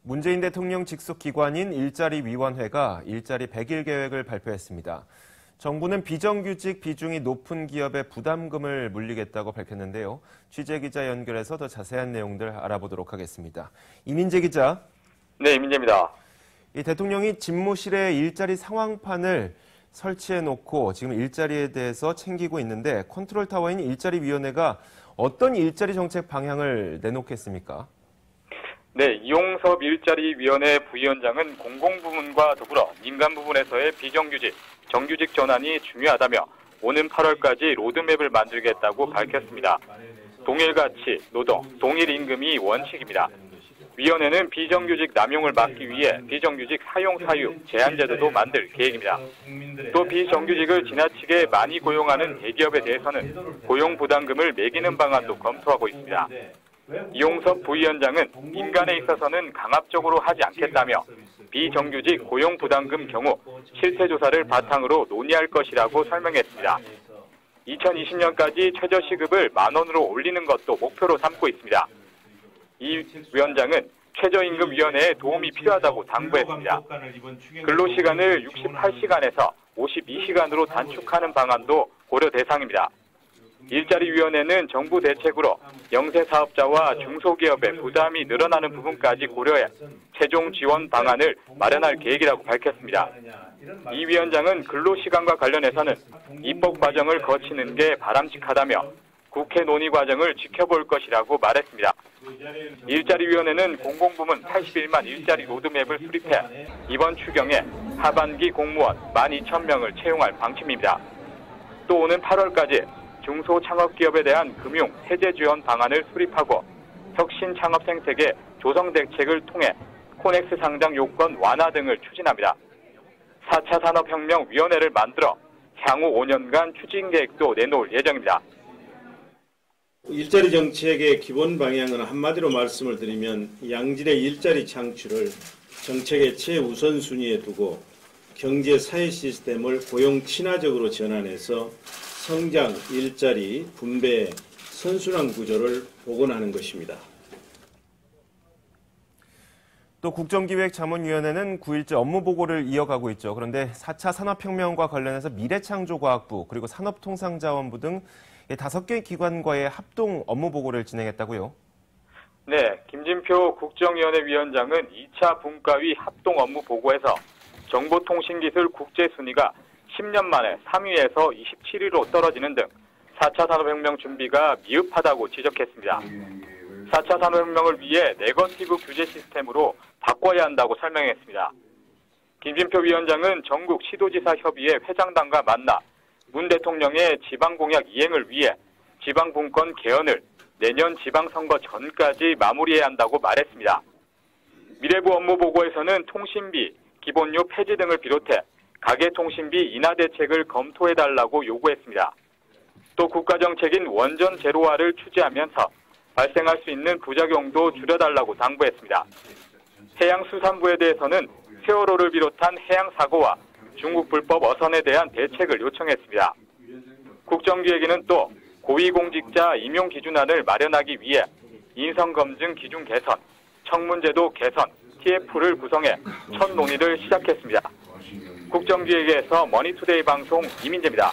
문재인 대통령 직속 기관인 일자리위원회가 일자리 100일 계획을 발표했습니다. 정부는 비정규직 비중이 높은 기업에 부담금을 물리겠다고 밝혔는데요. 취재기자 연결해서 더 자세한 내용들 알아보도록 하겠습니다. 이민재 기자. 네, 이민재입니다. 이 대통령이 집무실에 일자리 상황판을 설치해놓고 지금 일자리에 대해서 챙기고 있는데 컨트롤타워인 일자리위원회가 어떤 일자리 정책 방향을 내놓겠습니까? 네, 이용섭 일자리위원회 부위원장은 공공부문과 더불어 민간 부문에서의 비정규직, 정규직 전환이 중요하다며 오는 8월까지 로드맵을 만들겠다고 밝혔습니다. 동일 가치, 노동, 동일 임금이 원칙입니다. 위원회는 비정규직 남용을 막기 위해 비정규직 사용 사유 제한 제도도 만들 계획입니다. 또 비정규직을 지나치게 많이 고용하는 대기업에 대해서는 고용 부담금을 매기는 방안도 검토하고 있습니다. 이용섭 부위원장은 민간에 있어서는 강압적으로 하지 않겠다며 비정규직 고용 부담금 경우 실태 조사를 바탕으로 논의할 것이라고 설명했습니다. 2020년까지 최저시급을 10,000원으로 올리는 것도 목표로 삼고 있습니다. 이 위원장은 최저임금위원회에 도움이 필요하다고 당부했습니다. 근로시간을 68시간에서 52시간으로 단축하는 방안도 고려 대상입니다. 일자리위원회는 정부 대책으로 영세사업자와 중소기업의 부담이 늘어나는 부분까지 고려해 최종 지원 방안을 마련할 계획이라고 밝혔습니다. 이 위원장은 근로시간과 관련해서는 입법 과정을 거치는 게 바람직하다며 국회 논의 과정을 지켜볼 것이라고 말했습니다. 일자리위원회는 공공부문 81만 일자리 로드맵을 수립해 이번 추경에 하반기 공무원 12,000명을 채용할 방침입니다. 또 오는 8월까지 중소창업기업에 대한 금융 해제 지원 방안을 수립하고 혁신 창업 생태계 조성 대책을 통해 코넥스 상장 요건 완화 등을 추진합니다. 4차 산업혁명위원회를 만들어 향후 5년간 추진 계획도 내놓을 예정입니다. 일자리 정책의 기본 방향은 한마디로 말씀을 드리면 양질의 일자리 창출을 정책의 최우선순위에 두고 경제 사회 시스템을 고용 친화적으로 전환해서 성장, 일자리, 분배의 선순환 구조를 복원하는 것입니다. 또 국정기획자문위원회는 9일째 업무보고를 이어가고 있죠. 그런데 4차 산업혁명과 관련해서 미래창조과학부 그리고 산업통상자원부 등 5개 기관과의 합동 업무보고를 진행했다고요? 네, 김진표 국정위원회 위원장은 2차 분과위 합동 업무보고에서 정보통신기술 국제순위가 10년 만에 3위에서 27위로 떨어지는 등 4차 산업혁명 준비가 미흡하다고 지적했습니다. 4차 산업혁명을 위해 네거티브 규제 시스템으로 바꿔야 한다고 설명했습니다. 김진표 위원장은 전국 시도지사 협의회 회장단과 만나 문 대통령의 지방공약 이행을 위해 지방분권 개헌을 내년 지방선거 전까지 마무리해야 한다고 말했습니다. 미래부 업무보고에서는 통신비, 기본료 폐지 등을 비롯해 가계통신비 인하 대책을 검토해달라고 요구했습니다. 또 국가정책인 원전 제로화를 추진하면서 발생할 수 있는 부작용도 줄여달라고 당부했습니다. 해양수산부에 대해서는 세월호를 비롯한 해양사고와 중국 불법 어선에 대한 대책을 요청했습니다. 국정기획위는 또 고위공직자 임용기준안을 마련하기 위해 인성검증 기준 개선, 청문제도 개선, TF를 구성해 첫 논의를 시작했습니다. 국정기획에서 머니투데이 방송 이민재입니다.